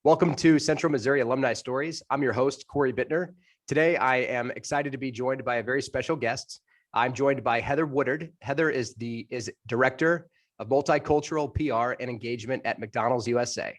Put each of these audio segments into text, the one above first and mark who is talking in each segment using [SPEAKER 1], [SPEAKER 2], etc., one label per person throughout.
[SPEAKER 1] Welcome to Central Missouri Alumni Stories. I'm your host, Cory. Today, I am excited to be joined by a very special guest. I'm joined by Heather Woodard. Heather is Director of Multicultural PR and Engagement at McDonald's USA.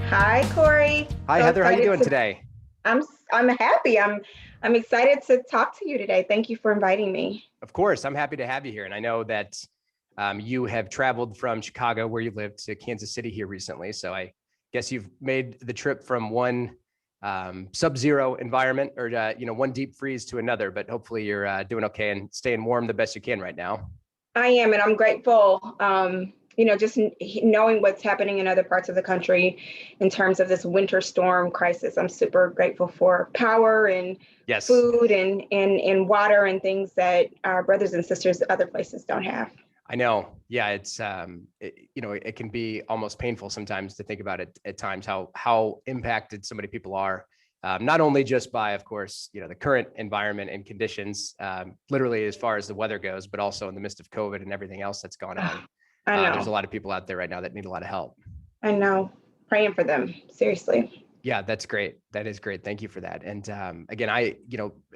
[SPEAKER 2] Hi, Cory.
[SPEAKER 1] Hi, Heather. How are you doing today?
[SPEAKER 2] I'm happy. I'm excited to talk to you today. Thank you for inviting me.
[SPEAKER 1] Of course, I'm happy to have you here. And I know that you have traveled from Chicago, where you live, to Kansas City here recently. So I guess you've made the trip from one sub-zero environment or one deep freeze to another. But hopefully you're doing okay and staying warm the best you can right now.
[SPEAKER 2] I am, and I'm grateful. Just knowing what's happening in other parts of the country in terms of this winter storm crisis. I'm super grateful for power and food and water and things that our brothers and sisters other places don't have.
[SPEAKER 1] I know. Yeah, it's it can be almost painful sometimes to think about it at times how impacted so many people are, not only just by, of course, the current environment and conditions, literally as far as the weather goes, but also in the midst of COVID and everything else that's going on.
[SPEAKER 2] I know.
[SPEAKER 1] There's a lot of people out there right now that need a lot of help.
[SPEAKER 2] I know. Praying for them. Seriously.
[SPEAKER 1] Yeah, that's great. That is great. Thank you for that. And again,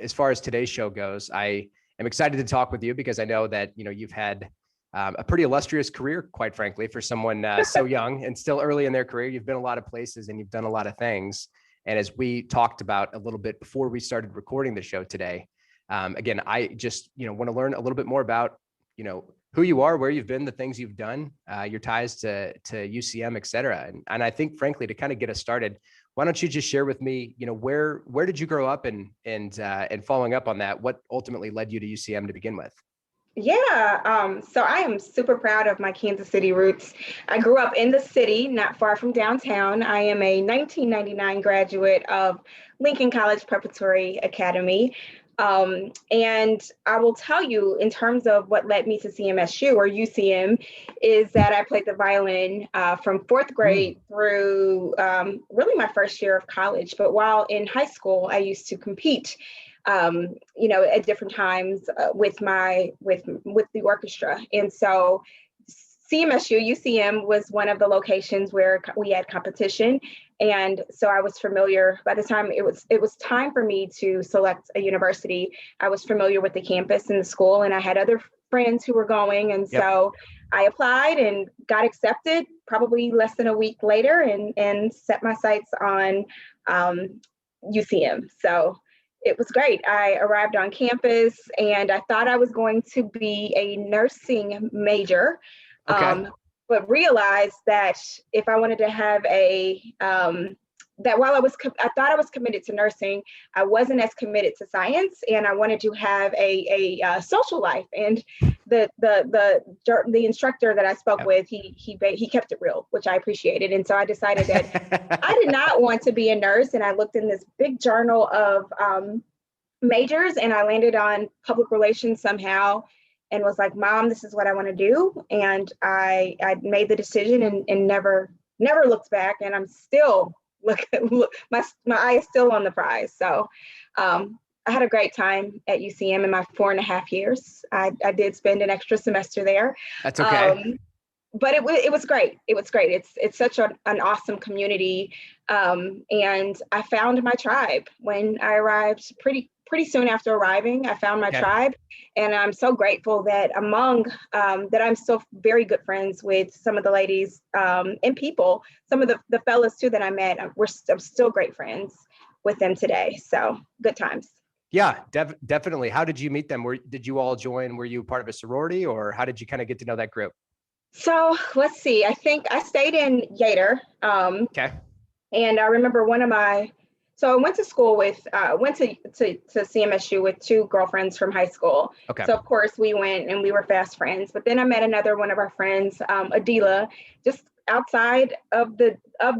[SPEAKER 1] as far as today's show goes, I am excited to talk with you because I know that, you've had a pretty illustrious career, quite frankly, for someone so young and still early in their career. You've been a lot of places and you've done a lot of things. And as we talked about a little bit before we started recording the show today, again, I just, want to learn a little bit more about, who you are, where you've been, the things you've done, your ties to UCM, et cetera. And I think, frankly, to kind of get us started, why don't you just share with me, where did you grow up and following up on that, what ultimately led you to UCM to begin with?
[SPEAKER 2] Yeah, so I am super proud of my Kansas City roots. I grew up in the city, not far from downtown. I am a 1999 graduate of Lincoln College Preparatory Academy. And I will tell you, in terms of what led me to CMSU or UCM, is that I played the violin from fourth grade through really my first year of college. But while in high school, I used to compete, at different times with the orchestra. And so CMSU, UCM was one of the locations where we had competition. And so I was familiar. By the time it was time for me to select a university, I was familiar with the campus and the school, and I had other friends who were going. And so I applied and got accepted probably less than a week later and set my sights on UCM. So it was great. I arrived on campus and I thought I was going to be a nursing major. But realized that if I wanted to have that while I thought I was committed to nursing, I wasn't as committed to science, and I wanted to have a social life. And the instructor that I spoke with, he kept it real, which I appreciated. And so I decided that I did not want to be a nurse, and I looked in this big journal of majors, and I landed on public relations somehow. And was like, Mom, this is what I want to do. And I made the decision and never looked back. And I'm still my eye is still on the prize. So I had a great time at UCM in my 4.5 years. I did spend an extra semester there.
[SPEAKER 1] That's okay.
[SPEAKER 2] But it was great. It was great. It's such an awesome community. And I found my tribe when I arrived pretty soon after arriving. I found my tribe, and I'm so grateful that that I'm still very good friends with some of the ladies and people, some of the fellas too that I met. I'm still great friends with them today. So good times.
[SPEAKER 1] Yeah, definitely. How did you meet them? Did you all join? Were you part of a sorority, or how did you kind of get to know that group?
[SPEAKER 2] So let's see. I think I stayed in Yater. And I remember so I went to school went to CMSU with two girlfriends from high school. So of course we went and we were fast friends. But then I met another one of our friends, Adila, just outside of the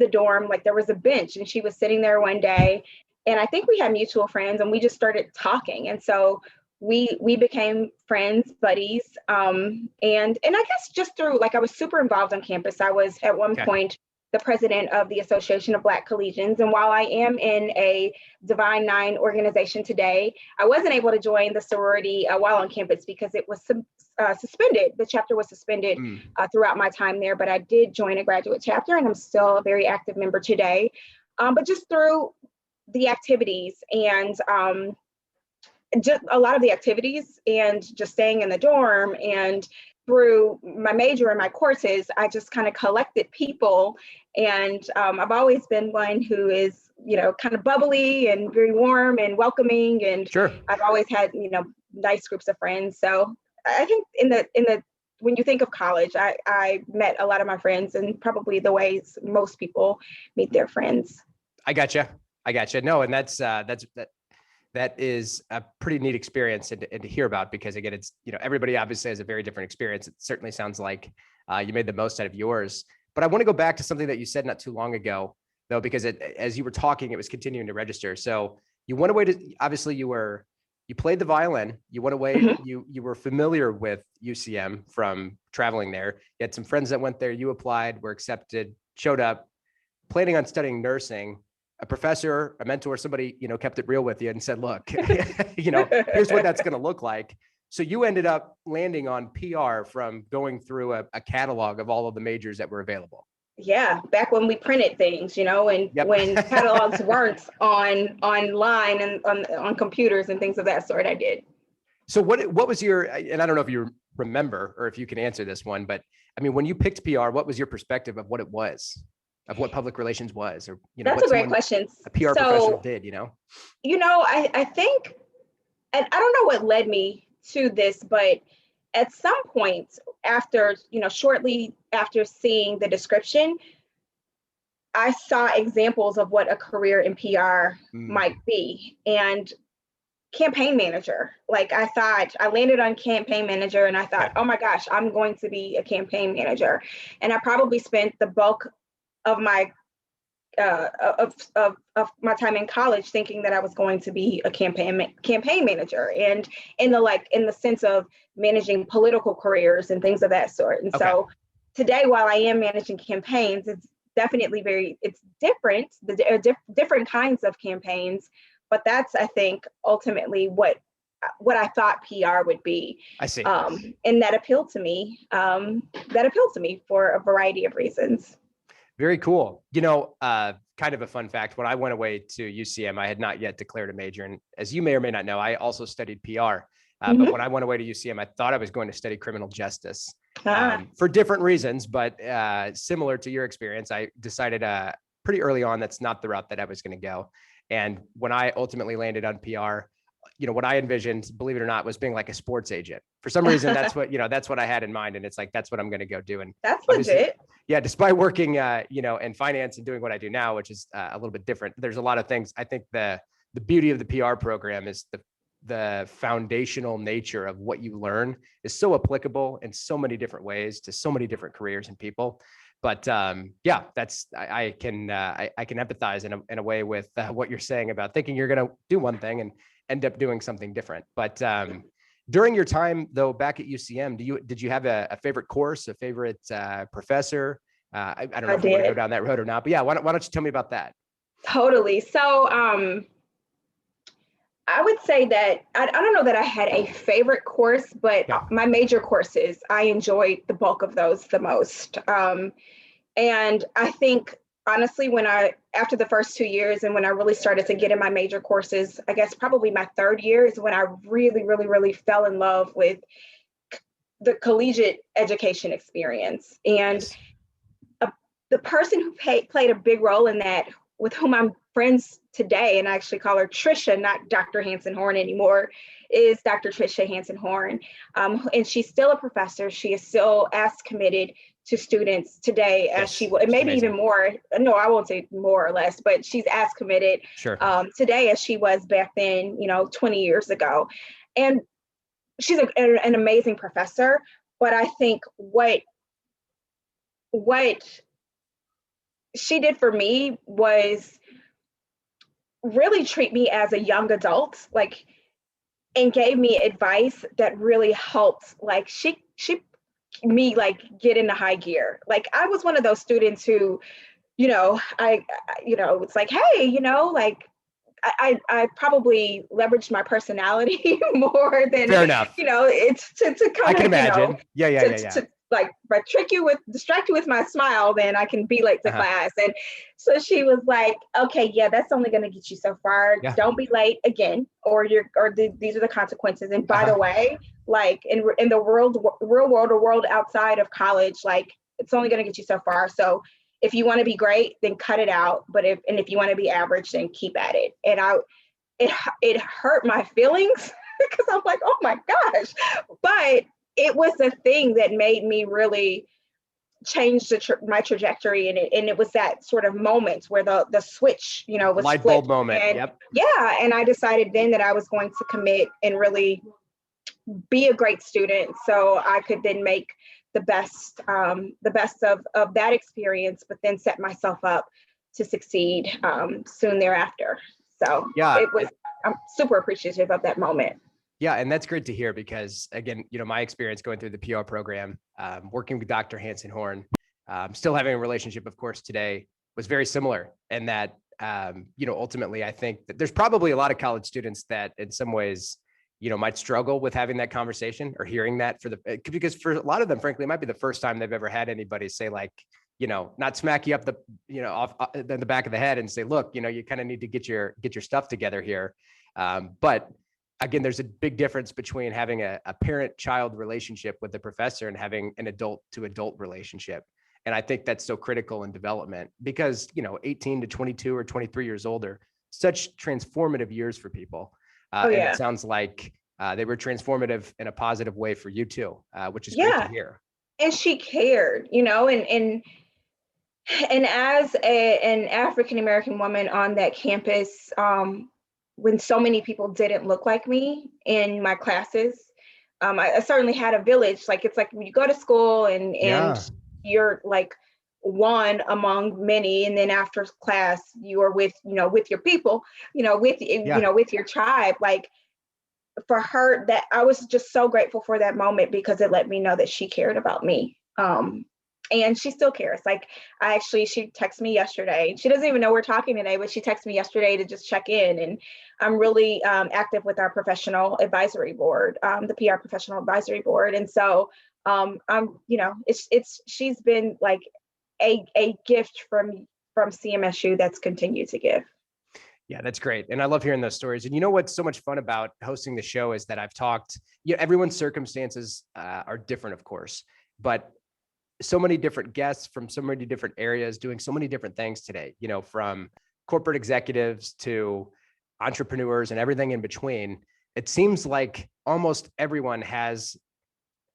[SPEAKER 2] dorm. Like there was a bench, and she was sitting there one day, and I think we had mutual friends, and we just started talking. And so we became friends, buddies. And I guess just through, like, I was super involved on campus. I was at one point the president of the Association of Black Collegians. And while I am in a Divine Nine organization today, I wasn't able to join the sorority while on campus because it was suspended. The chapter was suspended throughout my time there, but I did join a graduate chapter and I'm still a very active member today. But just through the activities and just a lot of the activities and just staying in the dorm and through my major and my courses, I just kind of collected people. And I've always been one who is, kind of bubbly and very warm and welcoming. And
[SPEAKER 1] Sure.
[SPEAKER 2] I've always had, nice groups of friends. So I think when you think of college, I met a lot of my friends and probably the ways most people meet their friends.
[SPEAKER 1] I gotcha. No, and that is a pretty neat experience and to hear about, because again, it's, everybody obviously has a very different experience. It certainly sounds like you made the most out of yours, but I want to go back to something that you said not too long ago though, because as you were talking, it was continuing to register. So you went away obviously you played the violin, you went away, you were familiar with UCM from traveling there. You had some friends that went there, you applied, were accepted, showed up, planning on studying nursing. A professor, a mentor, somebody, kept it real with you and said, look, here's what that's going to look like. So you ended up landing on PR from going through a catalog of all of the majors that were available.
[SPEAKER 2] Yeah, back when we printed things, and when catalogs weren't online and on computers and things of that sort, I did.
[SPEAKER 1] So what was your, and I don't know if you remember or if you can answer this one, but I mean, when you picked PR, what was your perspective of what it was? Of what public relations was, or
[SPEAKER 2] that's a great question.
[SPEAKER 1] A PR professional did,
[SPEAKER 2] I think, and I don't know what led me to this, but at some point after, shortly after seeing the description, I saw examples of what a career in PR might be. And campaign manager, like I landed on campaign manager and I thought, oh my gosh, I'm going to be a campaign manager. And I probably spent the bulk of my of my time in college thinking that I was going to be a campaign manager, and in the sense of managing political careers and things of that sort. And so today, while I am managing campaigns, it's definitely it's different. There are different kinds of campaigns, but that's, I think, ultimately what I thought PR would be.
[SPEAKER 1] I see.
[SPEAKER 2] And that appealed to me. For a variety of reasons.
[SPEAKER 1] Very cool. Kind of a fun fact, when I went away to UCM, I had not yet declared a major. And as you may or may not know, I also studied PR. But when I went away to UCM, I thought I was going to study criminal justice for different reasons. But similar to your experience, I decided pretty early on that's not the route that I was going to go. And when I ultimately landed on PR, what I envisioned, believe it or not, was being like a sports agent. For some reason, that's what I had in mind. And it's like, that's what I'm going to go do. And
[SPEAKER 2] that's legit.
[SPEAKER 1] Yeah. Despite working, in finance and doing what I do now, which is a little bit different. There's a lot of things. I think the beauty of the PR program is the foundational nature of what you learn is so applicable in so many different ways to so many different careers and people. But I can empathize in a way with what you're saying about thinking you're going to do one thing and end up doing something different. But during your time though, back at UCM, did you have a favorite course, a favorite professor? I don't know if you want to go down that road or not, but yeah, why don't you tell me about that?
[SPEAKER 2] Totally. So I would say that I don't know that I had a favorite course, but my major courses, I enjoyed the bulk of those the most. And I think, honestly, after the first 2 years and when I really started to get in my major courses, I guess probably my third year is when I really, really, really fell in love with the collegiate education experience. And the person who played a big role in that, with whom I'm friends today, and I actually call her Trisha, not Dr. Hansen-Horn anymore, is Dr. Trisha Hansen-Horn. And she's still a professor. She is still as committed to students today as she was, and maybe even more. No, I won't say more or less, but she's as committed today as she was back then, 20 years ago. And she's an amazing professor. But I think what she did for me was really treat me as a young adult, and gave me advice that really helped. She me get into high gear. I was one of those students who it's like, hey, like I probably leveraged my personality more than,
[SPEAKER 1] Fair enough.
[SPEAKER 2] it's to
[SPEAKER 1] I
[SPEAKER 2] kind
[SPEAKER 1] can
[SPEAKER 2] of,
[SPEAKER 1] imagine. Yeah.
[SPEAKER 2] to like, if I distract you with my smile, then I can be late to class. And so she was like, okay, yeah, that's only going to get you so far.
[SPEAKER 1] Yeah.
[SPEAKER 2] Don't be late again, these are the consequences. And by the way, like in the real world or world outside of college, like it's only going to get you so far. So if you want to be great, then cut it out. But if you want to be average, then keep at it. And it hurt my feelings because I'm like, oh my gosh. But it was the thing that made me really change my trajectory. And it was that sort of moment where the switch, was
[SPEAKER 1] light
[SPEAKER 2] flipped.
[SPEAKER 1] bulb moment.
[SPEAKER 2] And
[SPEAKER 1] Yep.
[SPEAKER 2] yeah. And I decided then that I was going to commit and really be a great student so I could then make the best of that experience, but then set myself up to succeed soon thereafter. So
[SPEAKER 1] Yeah,
[SPEAKER 2] I'm super appreciative of that moment.
[SPEAKER 1] Yeah, and that's great to hear because, again, my experience going through the PR program, working with Dr. Hanson Horn, still having a relationship, of course, today was very similar. And that, ultimately, I think that there's probably a lot of college students that in some ways, might struggle with having that conversation or hearing that because for a lot of them, frankly, it might be the first time they've ever had anybody say like, not smack you up off the back of the head and say, look, you kind of need to get your stuff together here. But again, there's a big difference between having a parent-child relationship with the professor and having an adult-to-adult relationship. And I think that's so critical in development because, 18 to 22 or 23 years old are such transformative years for people. And it sounds like they were transformative in a positive way for you too, which is great to hear.
[SPEAKER 2] And she cared, and as an African-American woman on that campus, when so many people didn't look like me in my classes, I certainly had a village. Like, it's like when you go to school and you're like one among many, and then after class you are with your people, with your tribe. Like, for her, that I was just so grateful for that moment because it let me know that she cared about me. And she still cares. Like, she texted me yesterday. She doesn't even know we're talking today, but she texted me yesterday to just check in. And I'm really active with our professional advisory board, the PR professional advisory board. And so she's been like a gift from CMSU that's continued to give.
[SPEAKER 1] Yeah, that's great. And I love hearing those stories. And what's so much fun about hosting the show is that I've talked, everyone's circumstances are different, of course, but so many different guests from so many different areas doing so many different things today, from corporate executives to entrepreneurs and everything in between. It seems like almost everyone has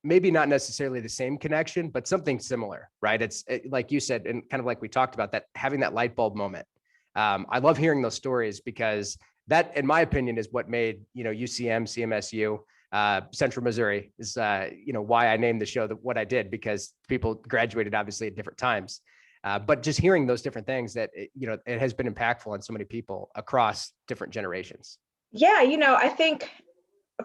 [SPEAKER 1] maybe not necessarily the same connection, but something similar, right? It's like you said, and kind of like we talked about, that having that light bulb moment. I love hearing those stories because that, in my opinion, is what made, UCM, CMSU, Central Missouri is, why I named the show what I did, because people graduated obviously at different times. But just hearing those different things that, it has been impactful on so many people across different generations. Yeah.
[SPEAKER 2] I think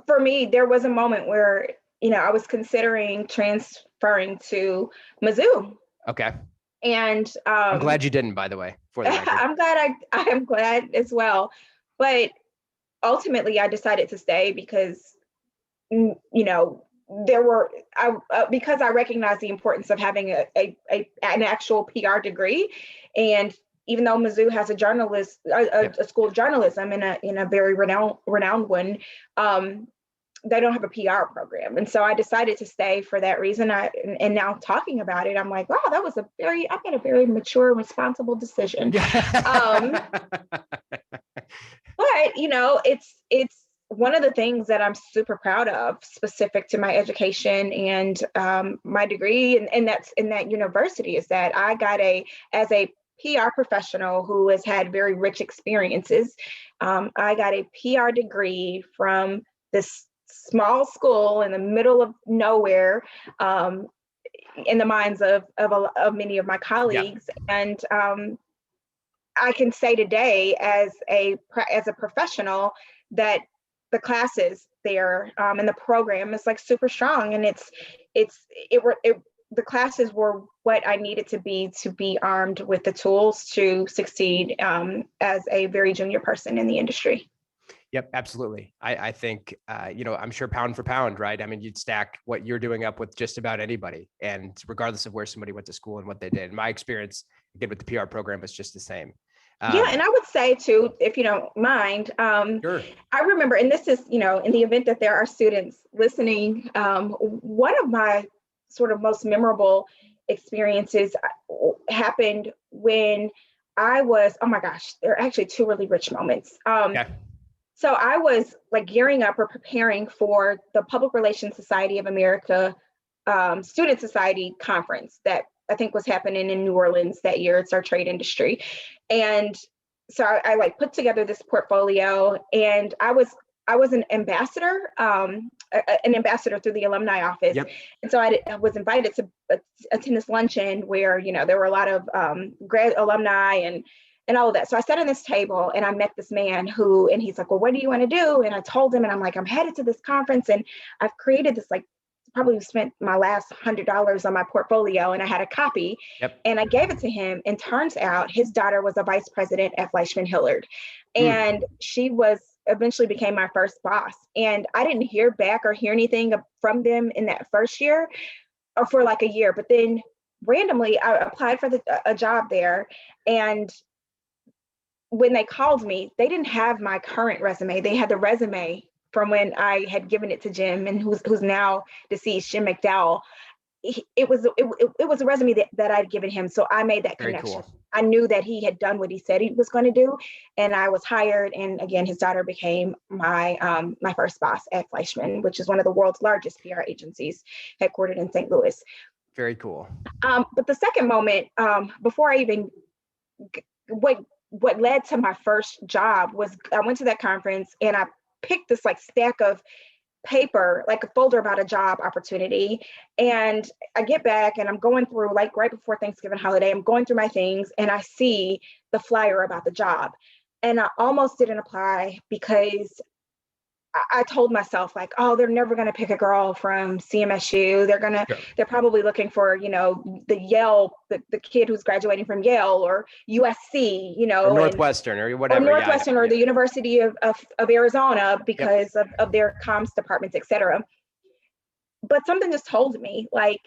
[SPEAKER 2] for me, there was a moment where, I was considering transferring to Mizzou.
[SPEAKER 1] Okay.
[SPEAKER 2] And
[SPEAKER 1] I'm glad you didn't, by the way, for the record.
[SPEAKER 2] I am glad as well. But ultimately I decided to stay because, because I recognize the importance of having an actual PR degree. And even though Mizzou has a school of journalism in a very renowned one, they don't have a PR program. And so I decided to stay for that reason. And now talking about it, I'm like, wow, I made a very mature, responsible decision. But, it's one of the things that I'm super proud of, specific to my education and my degree, and that's in that university, is that I got as a PR professional who has had very rich experiences. I got a PR degree from this small school in the middle of nowhere, in the minds of many of my colleagues. And I can say today, as a professional, that the classes there and the program is like super strong, and it the classes were what I needed to be armed with the tools to succeed as a very junior person in the industry.
[SPEAKER 1] Yep, absolutely. I think, I'm sure pound for pound, right? I mean, you'd stack what you're doing up with just about anybody, and regardless of where somebody went to school and what they did. My experience, again, with the PR program was just the same.
[SPEAKER 2] Yeah, and I would say too, if you don't mind,
[SPEAKER 1] Sure.
[SPEAKER 2] I remember, and this is, in the event that there are students listening, one of my sort of most memorable experiences happened when I was, oh my gosh, there are actually two really rich moments.
[SPEAKER 1] Okay.
[SPEAKER 2] So I was like gearing up or preparing for the Public Relations Society of America Student Society conference that I think was happening in New Orleans that year. It's our trade industry. And so I like put together this portfolio, and I was an ambassador through the alumni office.
[SPEAKER 1] Yep.
[SPEAKER 2] And so I was invited to attend this luncheon where, there were a lot of grad alumni and all of that. So I sat at this table and I met this man and he's like, well, what do you want to do? And I told him, and I'm like, I'm headed to this conference and I've created this, like, probably spent my last $100 on my portfolio, and I had a copy.
[SPEAKER 1] Yep.
[SPEAKER 2] And I gave it to him, and turns out his daughter was a vice president at Fleischman Hillard. And she eventually became my first boss. And I didn't hear back or hear anything from them in that first year or for like a year. But then randomly I applied for a job there. And when they called me, they didn't have my current resume. They had the resume from when I had given it to Jim, and who's now deceased, Jim McDowell. It was a resume that I'd given him. So I made that connection. Cool. I knew that he had done what he said he was going to do, and I was hired. And again, his daughter became my first boss at Fleischman, which is one of the world's largest PR agencies, headquartered in St. Louis.
[SPEAKER 1] Very cool.
[SPEAKER 2] But the second moment, before I even what led to my first job was I went to that conference and I picked this like stack of paper, like a folder about a job opportunity. And I get back and I'm going through, like right before Thanksgiving holiday, I'm going through my things and I see the flyer about the job. And I almost didn't apply because I told myself, like, oh, they're never going to pick a girl from CMSU. They're probably looking for, the Yale, the kid who's graduating from Yale or USC,
[SPEAKER 1] or Northwestern or whatever.
[SPEAKER 2] Or Northwestern or the University of Arizona because of their comms departments, et cetera. But something just told me, like,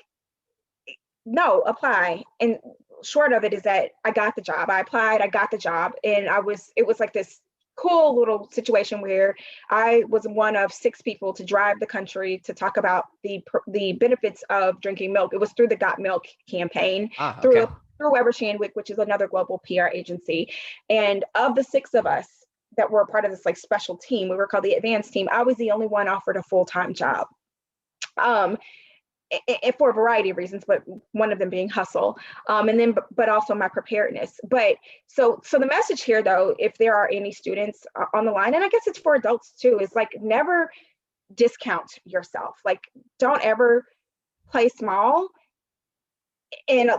[SPEAKER 2] no, apply. And short of it is that I got the job. I applied, I got the job. And it was like this cool little situation where I was one of 6 people to drive the country to talk about the benefits of drinking milk. It was through the Got Milk campaign, through Weber Shandwick, which is another global PR agency. And of the 6 of us that were part of this like special team, we were called the advanced team, I was the only one offered a full-time job. For a variety of reasons, but one of them being hustle, but also my preparedness. But so the message here, though, if there are any students on the line, and I guess it's for adults too, is like never discount yourself. Like don't ever play small and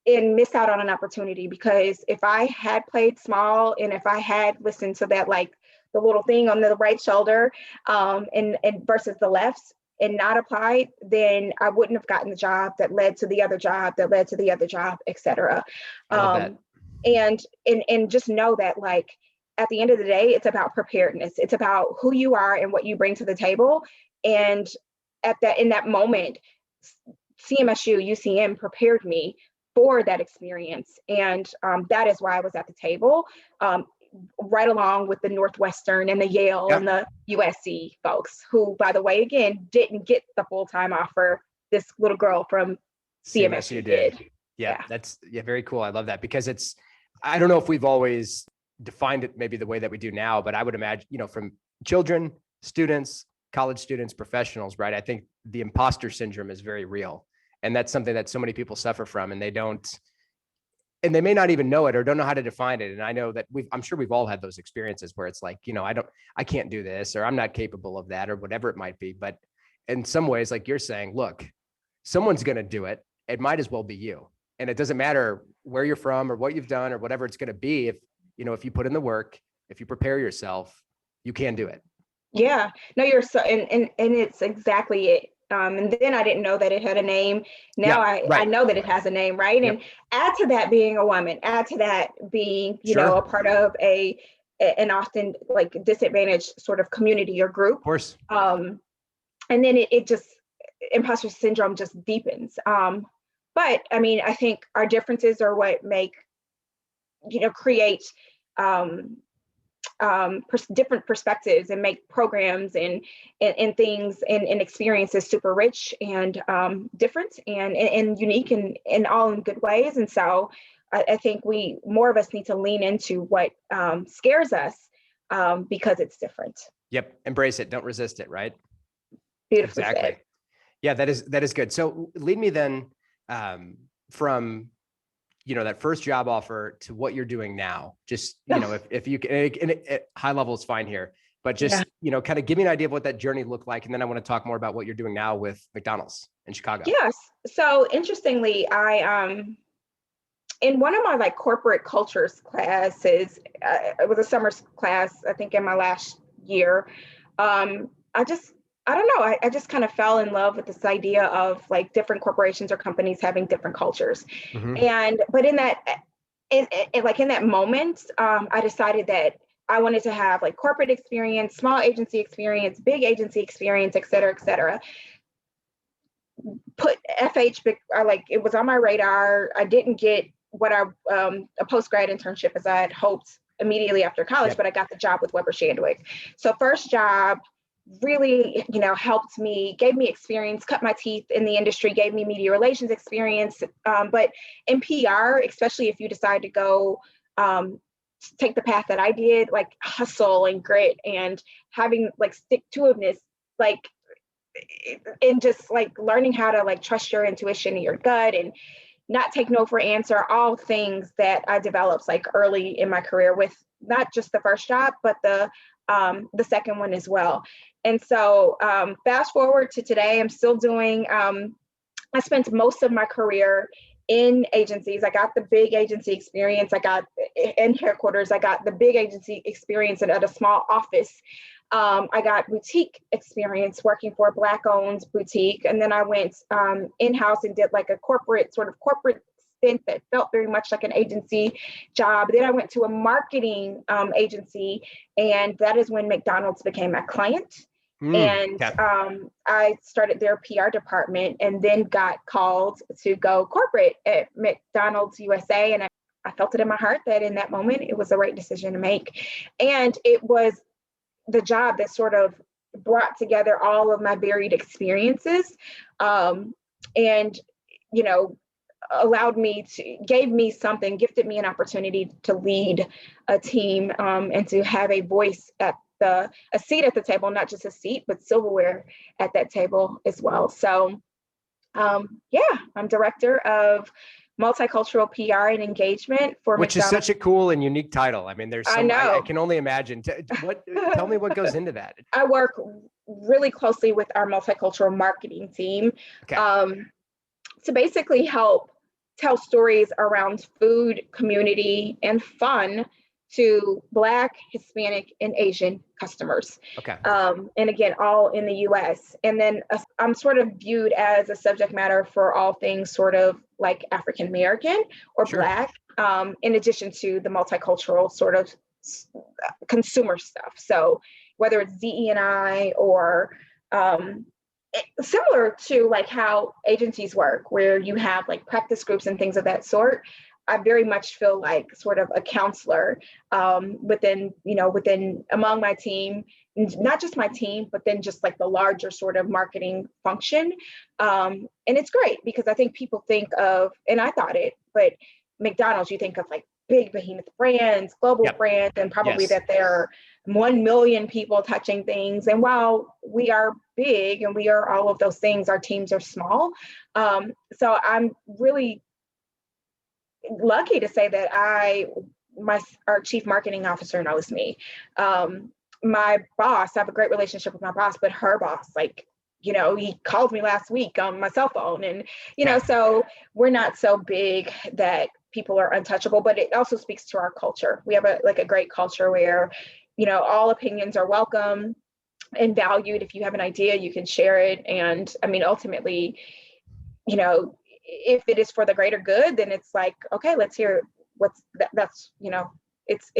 [SPEAKER 2] miss out on an opportunity. Because if I had played small and if I had listened to that, like the little thing on the right shoulder, and versus the left, and not applied, then I wouldn't have gotten the job that led to the other job, that led to the other job, et cetera. And just know that, like, at the end of the day, it's about preparedness. It's about who you are and what you bring to the table. And in that moment, CMSU, UCM prepared me for that experience. And that is why I was at the table. Right along with the Northwestern and the Yale and the USC folks, who, by the way, again, didn't get the full-time offer. This little girl from CMSU did.
[SPEAKER 1] Yeah, that's very cool. I love that because I don't know if we've always defined it maybe the way that we do now, but I would imagine, from children, students, college students, professionals, right? I think the imposter syndrome is very real. And that's something that so many people suffer from, and they may not even know it or don't know how to define it. And I know that I'm sure we've all had those experiences where it's like, I can't do this, or I'm not capable of that, or whatever it might be. But in some ways, like you're saying, look, someone's going to do it. It might as well be you. And it doesn't matter where you're from or what you've done or whatever it's going to be. If you put in the work, if you prepare yourself, you can do it.
[SPEAKER 2] Yeah, no, you're so, and it's exactly it. And then I didn't know that it had a name. Now
[SPEAKER 1] Yeah,
[SPEAKER 2] I
[SPEAKER 1] right.
[SPEAKER 2] know that it has a name, right?
[SPEAKER 1] Yep.
[SPEAKER 2] And add to that being a woman, add to that being,
[SPEAKER 1] Sure.
[SPEAKER 2] a part of an often like disadvantaged sort of community or group.
[SPEAKER 1] Of course.
[SPEAKER 2] And then it just, imposter syndrome just deepens. But I mean, I think our differences are what make, create um, different perspectives and make programs and things and experiences super rich and different and unique and all in good ways. And so I think more of us need to lean into what scares us because it's different.
[SPEAKER 1] Yep. Embrace it. Don't resist it. Right.
[SPEAKER 2] Beautifully
[SPEAKER 1] Exactly.
[SPEAKER 2] said.
[SPEAKER 1] Yeah, that is good. So lead me then from that first job offer to what you're doing now. Just if you can, and high level is fine here, but just kind of give me an idea of what that journey looked like, and then I want to talk more about what you're doing now with McDonald's in Chicago.
[SPEAKER 2] Yes. So interestingly, I in one of my like corporate cultures classes, it was a summer class, I think in my last year. I don't know. I just kind of fell in love with this idea of like different corporations or companies having different cultures.
[SPEAKER 1] Mm-hmm.
[SPEAKER 2] But in that moment, I decided that I wanted to have like corporate experience, small agency experience, big agency experience, et cetera, et cetera. Put FH, it was on my radar. I didn't get what a post-grad internship as I had hoped immediately after college,
[SPEAKER 1] Yep.
[SPEAKER 2] but I got the job with Weber Shandwick. So first job really, helped me, gave me experience, cut my teeth in the industry, gave me media relations experience. But in PR, especially if you decide to go take the path that I did, like hustle and grit and having like stick-to-itiveness, like, and just like learning how to like trust your intuition and your gut and not take no for answer, all things that I developed like early in my career with not just the first job, but the second one as well. And so fast forward to today, I'm still doing, I spent most of my career in agencies. I got the big agency experience. I got in headquarters. I got the big agency experience at a small office. I got boutique experience working for a Black-owned boutique. And then I went in-house and did like a corporate stint that felt very much like an agency job. Then I went to a marketing agency, and that is when McDonald's became my client. And I started their PR department and then got called to go corporate at McDonald's USA. And I felt it in my heart that in that moment, it was the right decision to make. And it was the job that sort of brought together all of my varied experiences and, gifted me an opportunity to lead a team and to have a voice a seat at the table, not just a seat, but silverware at that table as well. So I'm director of multicultural PR and engagement for
[SPEAKER 1] Which
[SPEAKER 2] McDonald's.
[SPEAKER 1] is such a cool and unique title. I mean, there's
[SPEAKER 2] I know.
[SPEAKER 1] I can only imagine. Tell me what goes into that.
[SPEAKER 2] I work really closely with our multicultural marketing team to basically help tell stories around food, community, and fun to Black, Hispanic, and Asian customers.
[SPEAKER 1] Okay.
[SPEAKER 2] And again, all in the US. And then I'm sort of viewed as a subject matter for all things sort of like African American or
[SPEAKER 1] Sure.
[SPEAKER 2] Black, in addition to the multicultural sort of consumer stuff. So whether it's DE&I or similar to like how agencies work, where you have like practice groups and things of that sort, I very much feel like sort of a counselor within among my team, not just my team, but then just like the larger sort of marketing function. And it's great because I think people think of, and I thought it, but McDonald's, you think of like big behemoth brands, global brands, and probably that there are 1 million people touching things. And while we are big and we are all of those things, our teams are small. So I'm really lucky to say that our chief marketing officer knows me. My boss, I have a great relationship with my boss, but her boss, he called me last week on my cell phone, and so we're not so big that people are untouchable, but it also speaks to our culture. We have a great culture where, all opinions are welcome. and valued. If you have an idea, you can share it. And I mean, ultimately, you know, if it is for the greater good, then it's like, okay, let's hear what's that's, you know, it's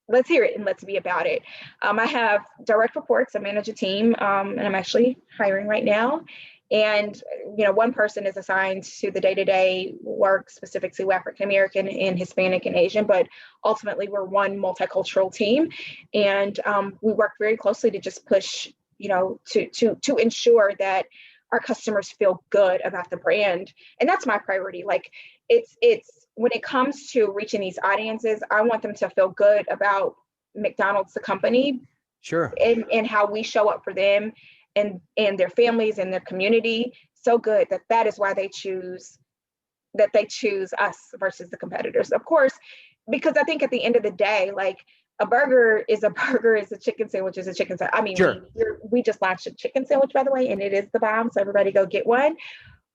[SPEAKER 2] let's hear it and let's be about it. I have direct reports. I manage a team, and I'm actually hiring right now. And, you know, one person is assigned to the day-to-day work specific to African American and Hispanic and Asian, but ultimately we're one multicultural team. And we work very closely to just push, you know, to ensure that our customers feel good about the brand. And that's my priority. Like it's when it comes to reaching these audiences, I want them to feel good about McDonald's, the company,
[SPEAKER 1] Sure.
[SPEAKER 2] and how we show up for them and their families and their community. So good that is why they choose us versus the competitors. Of course, because I think at the end of the day, like a burger is a chicken sandwich is a chicken sandwich. I mean,
[SPEAKER 1] Sure.
[SPEAKER 2] we just launched a chicken sandwich, by the way, and it is the bomb. So everybody go get one.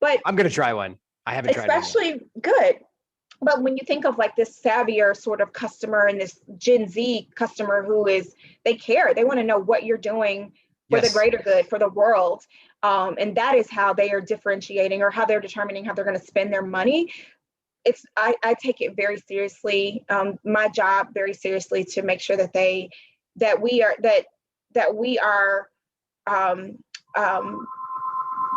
[SPEAKER 2] But
[SPEAKER 1] I'm going to try one. I haven't tried it.
[SPEAKER 2] Especially good. But when you think of like this savvier sort of customer and this Gen Z customer they care, they want to know what you're doing for the greater good, for the world. And that is how they are differentiating or how they're determining how they're going to spend their money. I take it very seriously, my job very seriously, to make sure that we are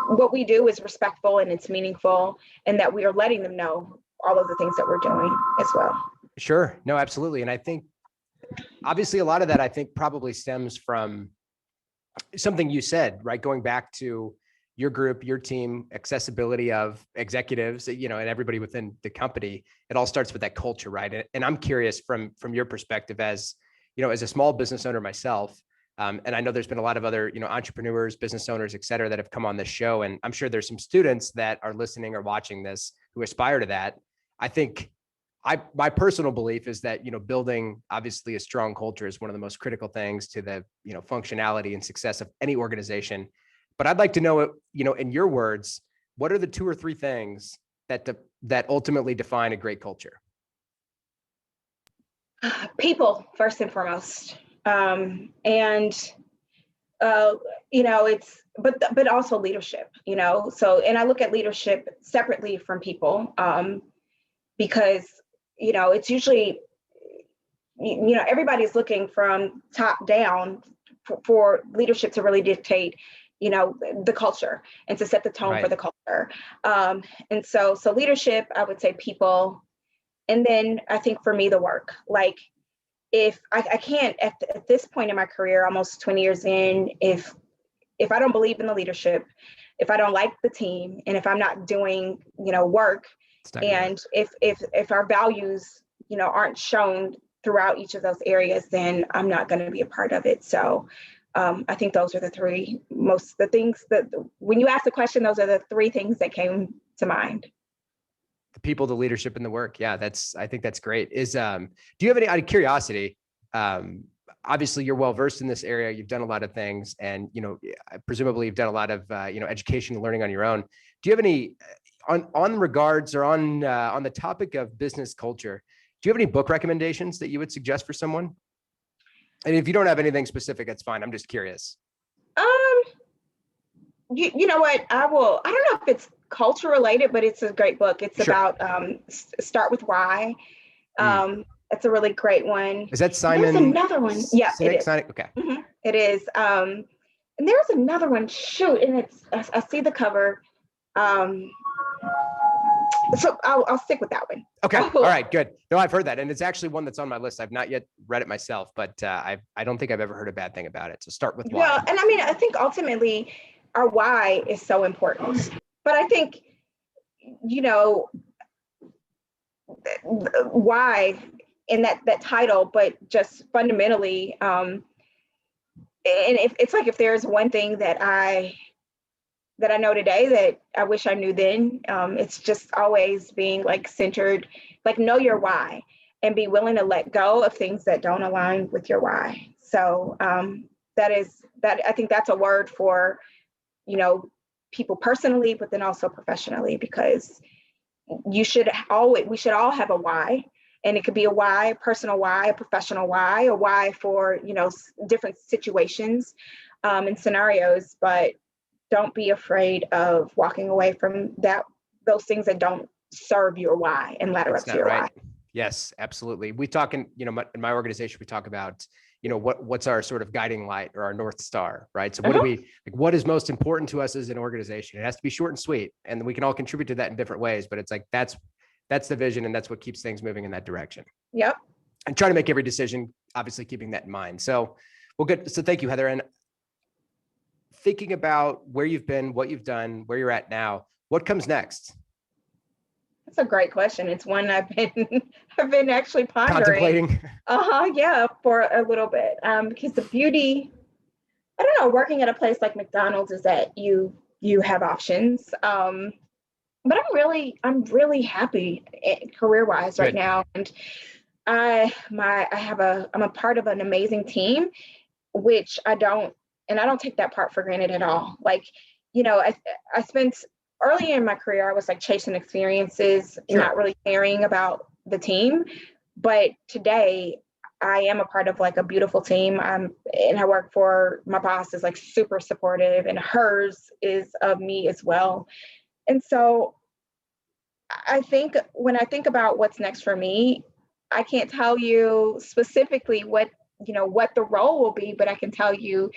[SPEAKER 2] what we do is respectful and it's meaningful, and that we are letting them know all of the things that we're doing as well.
[SPEAKER 1] Sure. No, absolutely. And I think obviously a lot of that, I think, probably stems from something you said, right? Going back to your group, your team, accessibility of executives, you know, and everybody within the company. It all starts with that culture, right? And I'm curious from your perspective, as you know, as a small business owner myself, and I know there's been a lot of other, you know, entrepreneurs, business owners, et cetera, that have come on this show. And I'm sure there's some students that are listening or watching this who aspire to that. I think my personal belief is that, you know, building obviously a strong culture is one of the most critical things to the, you know, functionality and success of any organization. But I'd like to know, you know, in your words, what are the 2 or 3 things that ultimately define a great culture?
[SPEAKER 2] People, first and foremost. You know, but also leadership, you know, so, and I look at leadership separately from people, because, you know, it's usually, you know, everybody's looking from top down for leadership to really dictate, you know, the culture and to set the tone for the culture. And so leadership, I would say people. And then I think for me, the work, like if I can't at this point in my career, almost 20 years in, if I don't believe in the leadership, if I don't like the team, and if I'm not doing, you know, work, and if our values, you know, aren't shown throughout each of those areas, then I'm not going to be a part of it. So I think those are the things that when you ask the question, those are the 3 things that came to mind.
[SPEAKER 1] The people, the leadership, and the work. Yeah, I think that's great. Do you have any, out of curiosity, obviously you're well-versed in this area, you've done a lot of things, and, you know, presumably you've done a lot of, you know, education and learning on your own. Do you have any, on regards or on the topic of business culture, do you have any book recommendations that you would suggest for someone? And if you don't have anything specific, that's fine. I'm just curious.
[SPEAKER 2] You know what? I don't know if it's culture related, but it's a great book. It's about Start With Why. It's a really great one.
[SPEAKER 1] Is that Simon?
[SPEAKER 2] There's another one. Yeah, it is.
[SPEAKER 1] Okay.
[SPEAKER 2] Mm-hmm. It is. And there's another one. Shoot, and I see the cover. So I'll stick with that one.
[SPEAKER 1] Okay. All right. Good. No, I've heard that, and it's actually one that's on my list. I've not yet read it myself, but I don't think I've ever heard a bad thing about it. So Start With Why.
[SPEAKER 2] Well, and I mean, I think ultimately our why is so important. But I think, you know, why in that title, but just fundamentally, and it's like if there's one thing that I know today that I wish I knew then, it's just always being like centered, like know your why and be willing to let go of things that don't align with your why. So I think that's a word for, you know, people personally, but then also professionally, because we should all have a why, and it could be a why, a personal why, a professional why, a why for, you know, different situations. in scenarios, but don't be afraid of walking away from those things that don't serve your why and ladder up to your why.
[SPEAKER 1] Yes, absolutely. We talk in my organization, we talk about, what's our sort of guiding light or our North Star, right? So what is most important to us as an organization? It has to be short and sweet, and we can all contribute to that in different ways, but it's like, that's the vision, and that's what keeps things moving in that direction.
[SPEAKER 2] Yep.
[SPEAKER 1] And try to make every decision, obviously keeping that in mind. So, well, good. So thank you, Heather. And thinking about where you've been, what you've done, where you're at now, what comes next?
[SPEAKER 2] That's a great question. It's one I've been actually pondering.
[SPEAKER 1] Contemplating.
[SPEAKER 2] Yeah, for a little bit. Because the beauty, I don't know, working at a place like McDonald's is that you have options. But I'm really happy career-wise right now. And I'm a part of an amazing team, which I don't take that part for granted at all. Like, I spent early in my career, I was like chasing experiences and not really caring about the team. But today I am a part of like a beautiful team. And I work for, my boss is like super supportive, and hers is of me as well. And so I think when I think about what's next for me, I can't tell you specifically what the role will be, but I can tell you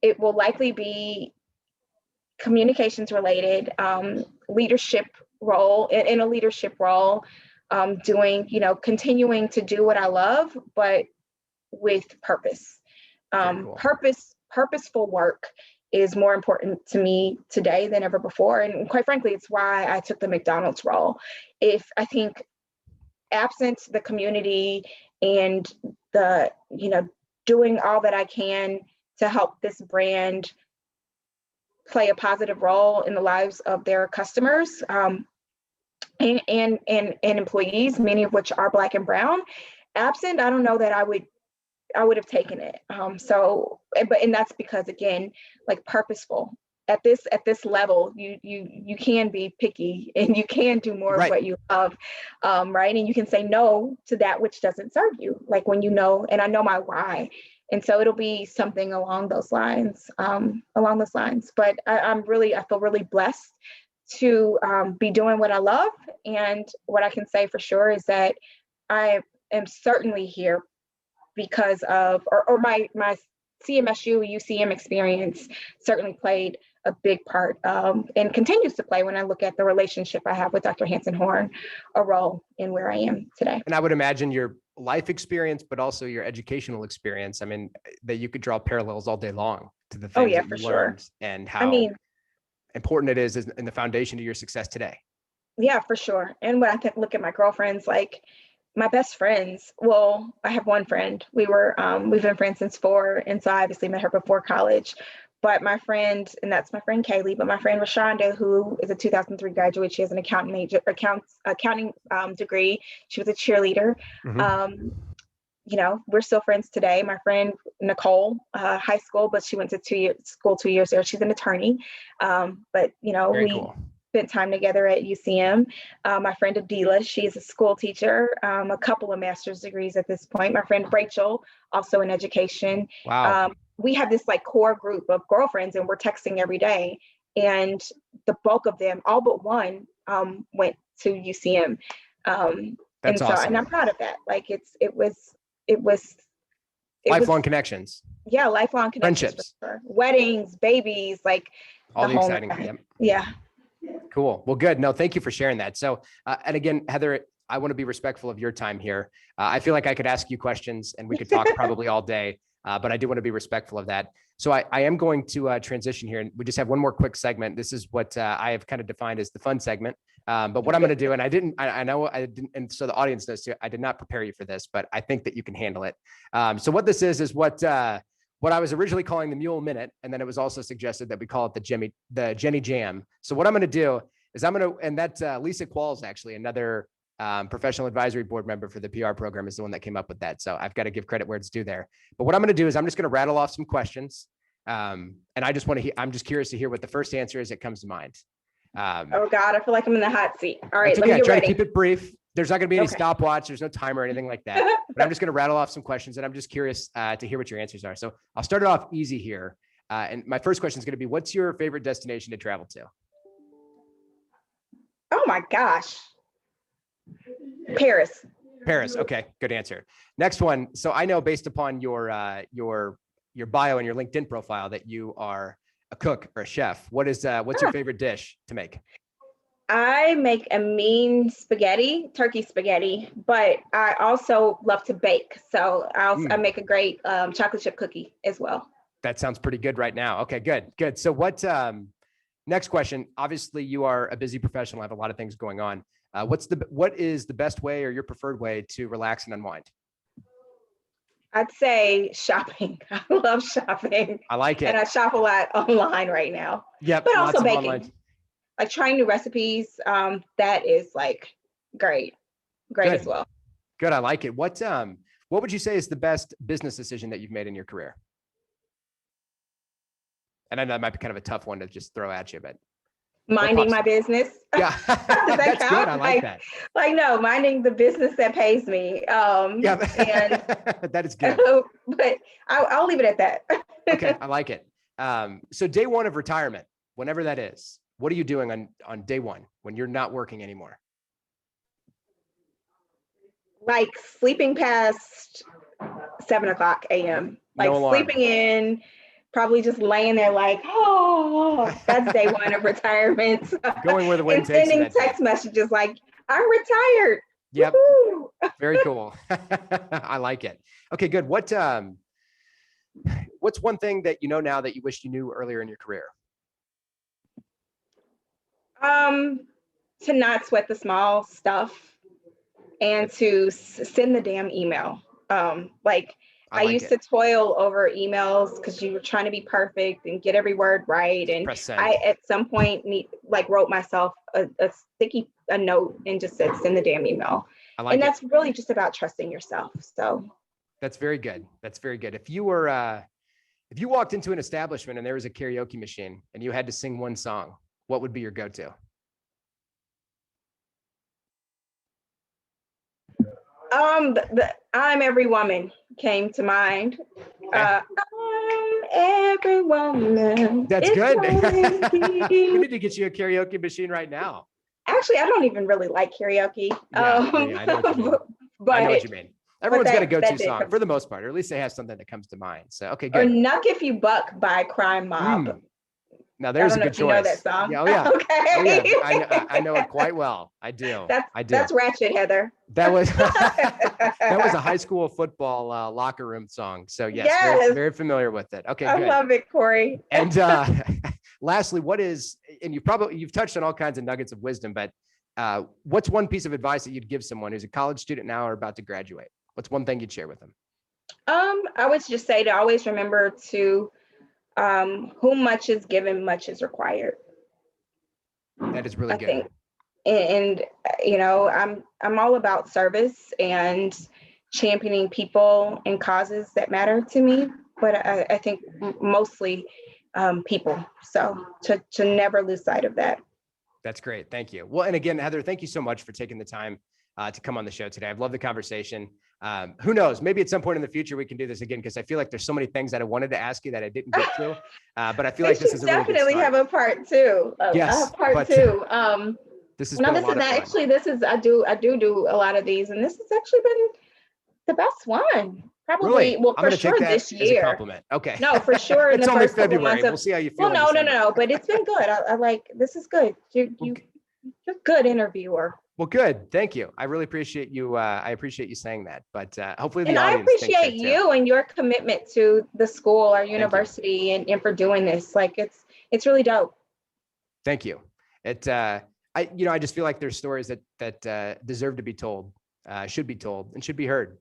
[SPEAKER 2] it will likely be communications related, leadership role, in a leadership role, continuing to do what I love, but with purpose. Cool. Purposeful work is more important to me today than ever before. And quite frankly, it's why I took the McDonald's role. If I think absent the community and the, doing all that I can to help this brand play a positive role in the lives of their customers and employees, many of which are Black and brown, absent, I don't know that I would have taken it. And that's because, again, like purposeful at this level, you can be picky and you can do more of what you love, right? And you can say no to that which doesn't serve you, like when and I know my why. And so it'll be something along those lines. But I feel really blessed to be doing what I love. And what I can say for sure is that I am certainly here because of, or my CMSU UCM experience certainly played a big part, and continues to play when I look at the relationship I have with Dr. Hanson-Horn, a role in where I am today. And
[SPEAKER 1] I would imagine your life experience, but also your educational experience, I mean, that you could draw parallels all day long to the things that you learned and how important it is in the foundation of your success today. Yeah, for sure. And when I look at my girlfriends, like my best friends, well, I have one friend. we've been friends since 4. And so I obviously met her before college. But my friend, and that's my friend Kaylee, but my friend Rashonda, who is a 2003 graduate, she has an accounting degree. She was a cheerleader. Mm-hmm. We're still friends today. My friend Nicole, high school, but she went to 2 years there. She's an attorney. But we spent time together at UCM. My friend Adila, she's a school teacher, a couple of master's degrees at this point. My friend Rachel, also in education. Wow. We have this like core group of girlfriends, and we're texting every day. And the bulk of them, all but one, went to UCM. That's awesome. And I'm proud of that. Like it was lifelong connections. Yeah, lifelong connections. Friendships, weddings, babies, like all the exciting. Yeah. Cool. Well, good. No, thank you for sharing that. So, and again, Heather, I want to be respectful of your time here. I feel like I could ask you questions and we could talk probably all day. But I do want to be respectful of that. So I am going to transition here, and we just have one more quick segment. This is what I have kind of defined as the fun segment. But what I'm going to do, and I know I didn't, and so the audience knows too, I did not prepare you for this, but I think that you can handle it. So what this is what I was originally calling the Mule Minute, and then it was also suggested that we call it the Jenny Jam. So what I'm going to do is and that's Lisa Qualls, actually another professional advisory board member for the PR program, is the one that came up with that. So I've got to give credit where it's due there. But what I'm going to do is I'm just going to rattle off some questions. And I just want to I'm just curious to hear what the first answer is that comes to mind. Oh God, I feel like I'm in the hot seat. All right. Okay. Try to keep it brief. There's not going to be any stopwatch. There's no timer or anything like that, but I'm just going to rattle off some questions, and I'm just curious to hear what your answers are. So I'll start it off easy here. And my first question is going to be, what's your favorite destination to travel to?
[SPEAKER 2] Oh my gosh. Paris.
[SPEAKER 1] Paris. Okay, good answer. Next one. So I know based upon your bio and your LinkedIn profile that you are a cook or a chef. What's your favorite dish to make?
[SPEAKER 2] I make a mean spaghetti, turkey spaghetti, but I also love to bake. So I make a great chocolate chip cookie as well.
[SPEAKER 1] That sounds pretty good right now. Okay, good. So next question, obviously you are a busy professional, have a lot of things going on. What is the best way or your preferred way to relax and unwind?
[SPEAKER 2] I'd say shopping. I love shopping.
[SPEAKER 1] I like it.
[SPEAKER 2] And I shop a lot online right now.
[SPEAKER 1] Yep.
[SPEAKER 2] But also baking.
[SPEAKER 1] Online.
[SPEAKER 2] Like trying new recipes. That is like great as well.
[SPEAKER 1] Good. I like it. What would you say is the best business decision that you've made in your career? And I know that might be kind of a tough one to just throw at you, but
[SPEAKER 2] minding my business.
[SPEAKER 1] Yeah, that's count? Good. I like that.
[SPEAKER 2] No, minding the business that pays me.
[SPEAKER 1] Yeah, and that is good.
[SPEAKER 2] But I'll leave it at that.
[SPEAKER 1] Okay, I like it. So day one of retirement, whenever that is, what are you doing on day one when you're not working anymore?
[SPEAKER 2] Like sleeping past 7:00 a.m. Like sleeping in. Probably just laying there like, oh, that's day one of retirement.
[SPEAKER 1] Going where the wind takes you.
[SPEAKER 2] Sending text messages like, I'm retired.
[SPEAKER 1] Yep. Very cool. I like it. Okay, good. What's one thing that you know now that you wish you knew earlier in your career?
[SPEAKER 2] To not sweat the small stuff and to send the damn email. I used to toil over emails because you were trying to be perfect and get every word right. And I, at some point, wrote myself a sticky note and just said, send the damn email. And that's really just about trusting yourself. So
[SPEAKER 1] that's very good. That's very good. If you walked into an establishment and there was a karaoke machine and you had to sing one song, what would be your go-to?
[SPEAKER 2] I'm Every Woman came to mind. I'm every woman.
[SPEAKER 1] That's good. We need to get you a karaoke machine right now.
[SPEAKER 2] Actually, I don't even really like karaoke.
[SPEAKER 1] Yeah, I know what you mean. I know what you mean. Everyone's got a go-to song for the most part, or at least they have something that comes to mind. So, okay, good.
[SPEAKER 2] Or Knuck If You Buck by Crime Mob.
[SPEAKER 1] Now there's a good choice.
[SPEAKER 2] You know that song?
[SPEAKER 1] Yeah, oh yeah.
[SPEAKER 2] Okay.
[SPEAKER 1] Oh, yeah. I know it quite well. I do.
[SPEAKER 2] That's ratchet, Heather.
[SPEAKER 1] That was a high school football locker room song. So yes. Very, very familiar with it. Okay,
[SPEAKER 2] I love it, Cory.
[SPEAKER 1] And lastly, you've touched on all kinds of nuggets of wisdom, but what's one piece of advice that you'd give someone who's a college student now or about to graduate? What's one thing you'd share with them?
[SPEAKER 2] I would just say to always remember to whom much is given, much is required.
[SPEAKER 1] That is really good.
[SPEAKER 2] And I'm all about service and championing people and causes that matter to me. But I think mostly people. So to never lose sight of that.
[SPEAKER 1] That's great. Thank you. Well, and again, Heather, thank you so much for taking the time to come on the show today. I've loved the conversation. Who knows, maybe at some point in the future, we can do this again, because I feel like there's so many things that I wanted to ask you that I didn't get to, but I feel like this is a really good start.
[SPEAKER 2] Definitely have a part two.
[SPEAKER 1] Yes,
[SPEAKER 2] I have part two.
[SPEAKER 1] This is
[SPEAKER 2] I do a lot of these, and this has actually been the best one. Probably,
[SPEAKER 1] really?
[SPEAKER 2] Well,
[SPEAKER 1] for
[SPEAKER 2] sure this year.
[SPEAKER 1] As a compliment. Okay.
[SPEAKER 2] No, for sure.
[SPEAKER 1] It's only February. We'll see how you feel.
[SPEAKER 2] Well, no, but it's been good. I like, this is good. You're a good interviewer.
[SPEAKER 1] Well, good. Thank you. I really appreciate you. I appreciate you saying that, but hopefully
[SPEAKER 2] the audience thinks that too. I appreciate you and your commitment to the school, our university, and for doing this. Like, it's really dope.
[SPEAKER 1] Thank you. I just feel like there's stories that deserve to be told, should be told, and should be heard.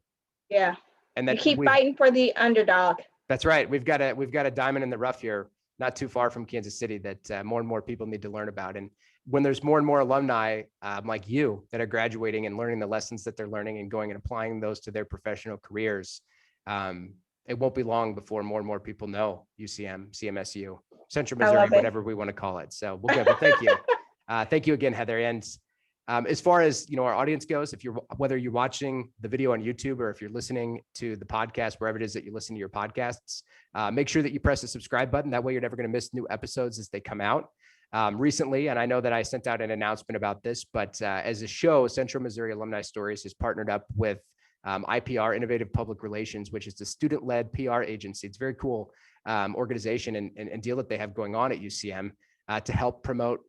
[SPEAKER 2] Yeah.
[SPEAKER 1] And that
[SPEAKER 2] you keep fighting for the underdog.
[SPEAKER 1] That's right. We've got a diamond in the rough here, not too far from Kansas City, that more and more people need to learn about. And when there's more and more alumni like you that are graduating and learning the lessons that they're learning and going and applying those to their professional careers, it won't be long before more and more people know UCM, CMSU, Central Missouri, whatever we want to call it. So we'll go. But thank you. Thank you again, Heather. And As far as, you know, our audience goes, whether you're watching the video on YouTube or if you're listening to the podcast, wherever it is that you listen to your podcasts, make sure that you press the subscribe button. That way you're never going to miss new episodes as they come out. Recently, and I know that I sent out an announcement about this, but as a show, Central Missouri Alumni Stories has partnered up with IPR, Innovative Public Relations, which is the student-led PR agency. It's a very cool organization and deal that they have going on at UCM to help promote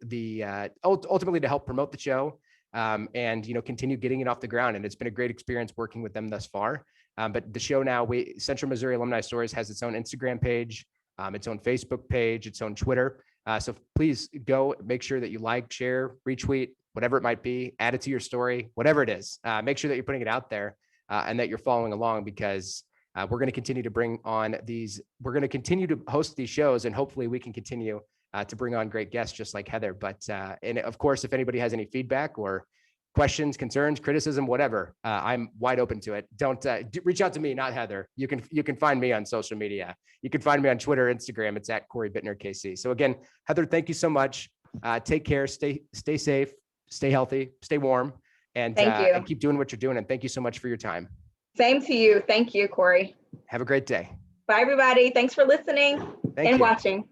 [SPEAKER 1] ultimately to help promote the show and, you know, continue getting it off the ground. And it's been a great experience working with them thus far. But the show now, Central Missouri Alumni Stories has its own Instagram page, its own Facebook page, its own Twitter. So please go make sure that you like, share, retweet, whatever it might be, add it to your story, whatever it is. Make sure that you're putting it out there and that you're following along, because we're going to continue to bring on we're going to continue to host these shows, and hopefully we can continue to bring on great guests just like Heather. But, and of course, if anybody has any feedback or questions, concerns, criticism, whatever, I'm wide open to it. Don't reach out to me, not Heather. You can find me on social media. You can find me on Twitter, Instagram. It's at Cory Bittner KC. So again, Heather, thank you so much. Take care. Stay safe. Stay healthy. Stay warm. And, and keep doing what you're doing. And thank you so much for your time.
[SPEAKER 2] Same to you. Thank you, Cory.
[SPEAKER 1] Have a great day.
[SPEAKER 2] Bye, everybody. Thanks for listening and watching.